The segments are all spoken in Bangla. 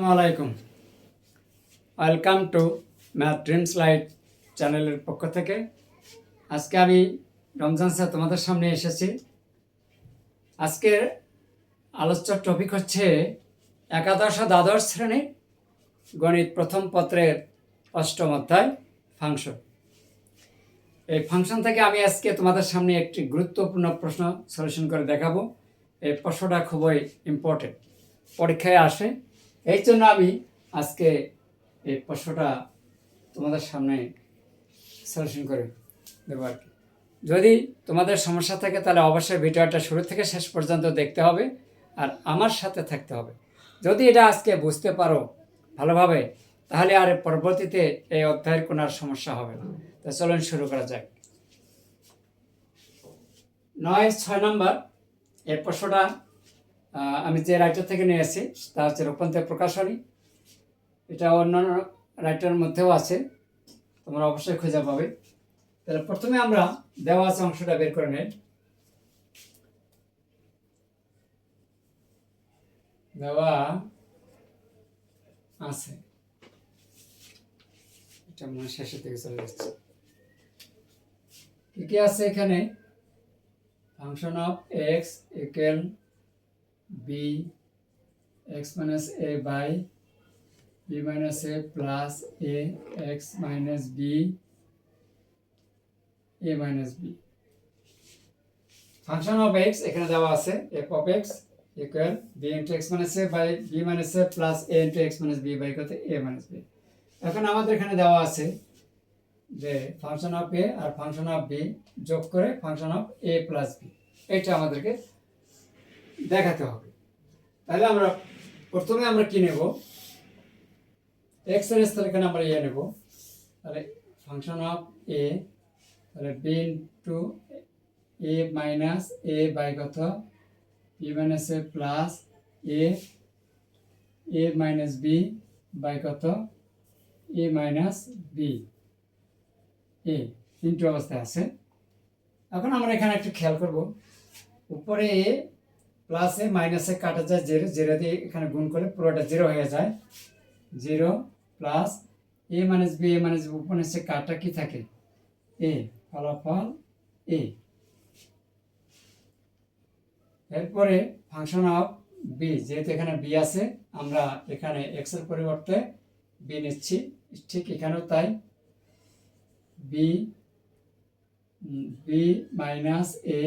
আসসালামু আলাইকুম। Welcome to math dreams light চ্যানেলের পক্ষ থেকে আজকে আমি রমজান স্যার তোমাদের সামনে এসেছি। আজকের আলোচ্য টপিক হচ্ছে একাদশ ও দ্বাদশ শ্রেণীর গণিত প্রথম পত্রের অষ্টম অধ্যায় ফাংশন। এই ফাংশন থেকে আমি আজকে তোমাদের সামনে একটি গুরুত্বপূর্ণ প্রশ্ন সলিউশন করে দেখাবো। এই প্রশ্নটা খুবই ইম্পর্টেন্ট, পরীক্ষায় আসে, এই জন্য আমি আজকে এই প্রশ্নটা তোমাদের সামনে সলিউশন করে দেবো আর কি। যদি তোমাদের সমস্যা থাকে তাহলে অবশ্যই ভিডিওটা শুরু থেকে শেষ পর্যন্ত দেখতে হবে আর আমার সাথে থাকতে হবে। যদি এটা আজকে বুঝতে পারো ভালোভাবে তাহলে আর পরবর্তীতে এই অধ্যায়ের কোনো আর সমস্যা হবে না। তো চলুন শুরু করা যাক। 9-6 নম্বর এই প্রশ্নটা আমি যে রাইটার থেকে নিয়ে এসেছি তা হচ্ছে রূপান্তর প্রকাশনী। এটা অন্যান্য রাইটারের মধ্যেও আছে, তোমরা অবশ্যই খুঁজে পাবে। তাহলে প্রথমে আমরা দেওয়া আছে অংশটা বের করে নেই। দেওয়া আছে, এটা মনে শেষের দিকে চলে যাচ্ছে। কি কি আছে এখানে? Function of X equal B X minus A by b minus a plus a x minus b a minus b। Function of x এখানে দেওয়া আছে f of x equal b into x minus a by b minus a plus a into x minus b by কত a minus b। এখন আমাদের এখানে দেওয়া আছে যে ফাংশন অফ a আর ফাংশন অফ b যোগ করে function of a plus b, এটা আমাদেরকে দেখাতে হবে। তাহলে আমরা প্রথমে আমরা কি নেব? এক্স এর স্থানে এখানে আমরা এ নেব। তাহলে ফাংশন অফ এ, তাহলে B into A minus A by কত B minus A plus A A minus B by কত A minus B, A into অবস্থায় আছে। এখন আমরা এখানে একটু খেয়াল করব, উপরে এ প্লাস এ মাইনাসে কাটা যায় জিরো, জিরো দিয়ে এখানে গুণ করলে পুরোটা জিরো হয়ে যায়। জিরো প্লাস এ মাইনাস বি, এ মাইনাস বি উপরে সে কাটা কি থাকে এ, ফলাফল এ। এরপরে ফাংশন অফ বি, যেহেতু এখানে বি আছে আমরা এখানে এক্স এর পরিবর্তে বি নিচ্ছি, ঠিক এখানেও তাই। B B minus A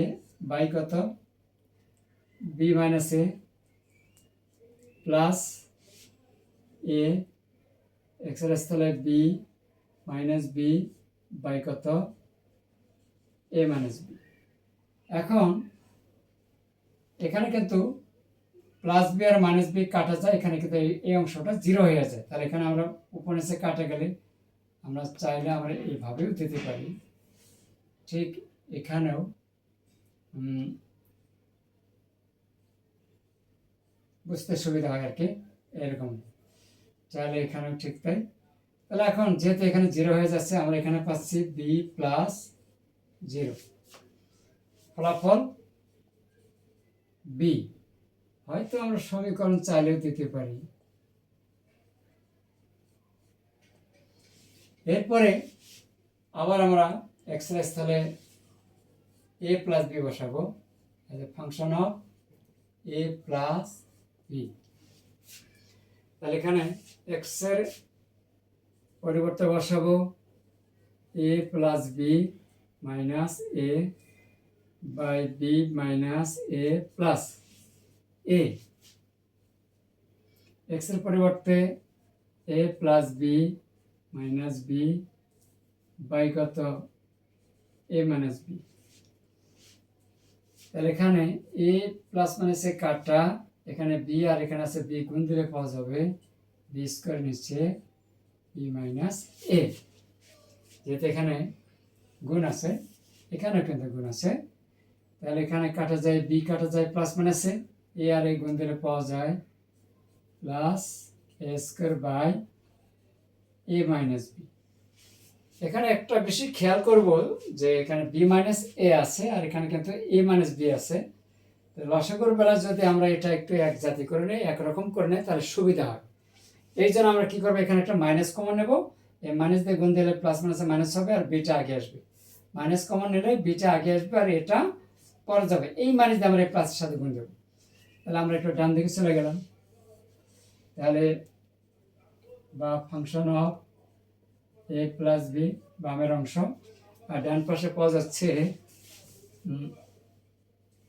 by কত B minus A plus A x এর স্থলে বি মাইনাস বি বাই কত এ মাইনাস বি। এখন এখানে কিন্তু প্লাস বি আর মাইনাস বি কাটা যায়, এখানে কিন্তু এই অংশটা জিরো হয়ে যায়। তাহলে এখানে আমরা উপরে নিচে কাটা গেলে আমরা চাইলে আমরা এইভাবেও দিতে পারি, ঠিক এখানেও বুঝতে সুবিধা হয় আর কি, এরকম চাইলে এখানেও ঠিক তাই। তাহলে এখন যেহেতু এখানে জিরো হয়ে যাচ্ছে আমরা এখানে পাচ্ছি বি প্লাস জিরো, ফলাফল বি। হয়তো আমরা সমীকরণ চাইলেও দিতে পারি। এরপরে আবার আমরা এক্স এর স্থলে এ প্লাস বি বসাবো, function of A plus B. তাহলে এখানে এক্স এর পরিবর্তে বসাবো A plus B minus A by B minus A plus A. X এর পরিবর্তে A plus B minus B by কত এ মাইনাস বি। তাহলে এখানে এ প্লাস মাইনাস এ কাটা, এখানে বি আর এখানে আছে বি, গুণ দিলে পাওয়া যাবে বি স্কোয়ার নিচ্ছে বি মাইনাস এ। যেহেতু এখানে গুণ আছে এখানেও কিন্তু গুণ আছে, তাহলে এখানে কাটা যায় বি কাটা যায় প্লাস মাইনাস এ আর এই গুণ দিলে পাওয়া যায় plus A square by A minus B. এখানে একটা বেশি খেয়াল করব যে এখানে বি মাইনাস এ আছে আর এখানে কিন্তু এ মাইনাস বি আছে। লসাগুর বেলা যদি আমরা এটা একটু এক জাতি করে নিই, একরকম করে নিই তাহলে সুবিধা হয়। এই জন্য আমরা কি করবো, এখানে একটা মাইনাস কমন নেব, এই মাইনাস দিয়ে গুণ দিলে প্লাস মাইনাসে মাইনাস হবে আর বিটা আগে আসবে, মাইনাস কমন নিলে বিটা আগে আসবে আর এটা পরে যাবে, এই মাইনাস দিয়ে আমরা এই প্লাসের সাথে গুণ দেবো। তাহলে আমরা একটু ডান দিকে চলে গেলাম, তাহলে বা function of A plus B বামের অংশ, আর ডান পাশে পাওয়া যাচ্ছে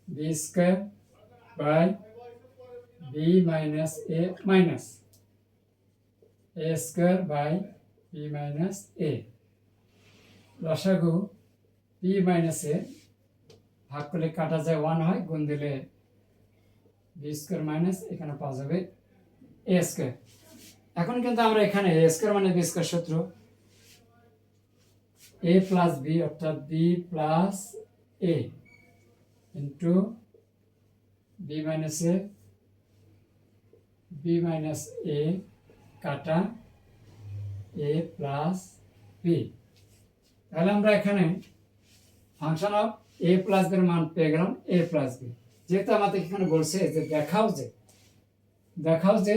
B square by B minus A minus A square by B minus A, লসাগু বি মাইনাস এ ভাগ করলে কাটা যায় 1 হয়, গুণ দিলে বি স্কোয়ার মাইনাস এখানে পাওয়া যাবে এ স্কোয়ার। এখন কিন্তু আমরা এখানে এ স্কোয়ার মানে বি স্কোয়ার সূত্র, এ প্লাস বি অর্থাৎ বি প্লাস এ ইন্টু বি মাইনাস এ কাটা এ প্লাস বি। তাহলে আমরা এখানে ফাংশন অফ এ প্লাস বির মান পেয়ে গেলাম এ প্লাস বি। যেহেতু আমাদের এখানে বলছে যে দেখাও যে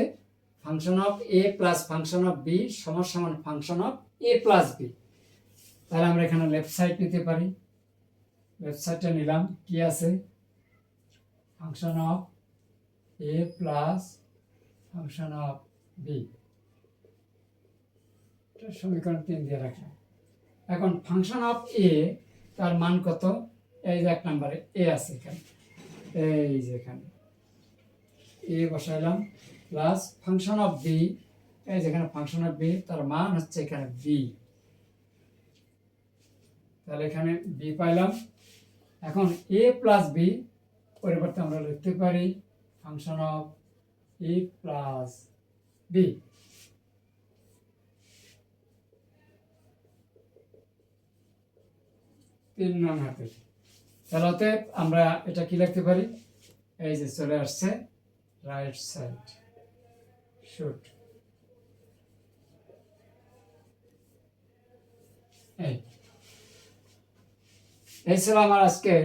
function of A plus function of B সমান সমান function of A plus B. তাহলে আমরা এখানে লেফট সাইড নিতে পারি, লেফট সাইডটা নিলাম, কি আছে function of A plus function of B, সমীকরণ 3 দিয়ে রাখলাম। এখন ফাংশন অফ এ তার মান কত, এই যে 1 নম্বরে এ আছে এখানে, এই যে এখানে এ বসাইলাম, প্লাস ফাংশন অফ বি, এই যেখানে ফাংশন অফ বি তার মান হচ্ছে এখানে বি, তাহলে এখানে বি পাইলাম। এখন এ প্লাস বি পরিবর্তে আমরা লিখতে পারি function of A plus B. তিন নং হাতে, তাহলে আমরা এটা কি লিখতে পারি, এই যে চলে আসছে রাইট সাইড শুট। এই ছিল আমার আজকে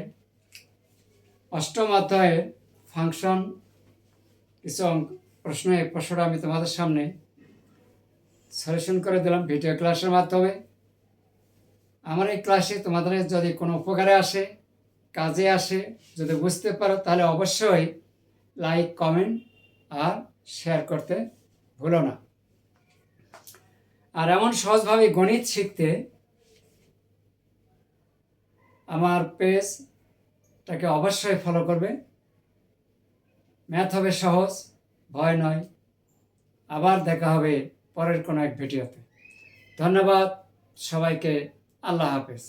অষ্টম অধ্যায়ের ফাংশন কিছু প্রশ্ন। এই প্রশ্নটা আমি তোমাদের সামনে সলিউশন করে দিলাম ভিডিও ক্লাসের মাধ্যমে। আমার এই ক্লাসে তোমাদের যদি কোনো উপকারে আসে, কাজে আসে, যদি বুঝতে পারো, তাহলে অবশ্যই লাইক, কমেন্ট আর শেয়ার করতে ভুলো না। আর এমন সহজভাবে গণিত শিখতে আমার পেজটাকে অবশ্যই ফলো করবে। ম্যাথ হবে সহজ, ভয় নয়। আবার দেখা হবে পরের কোনো এক ভিডিওতে। ধন্যবাদ সবাইকে, আল্লাহ হাফেজ।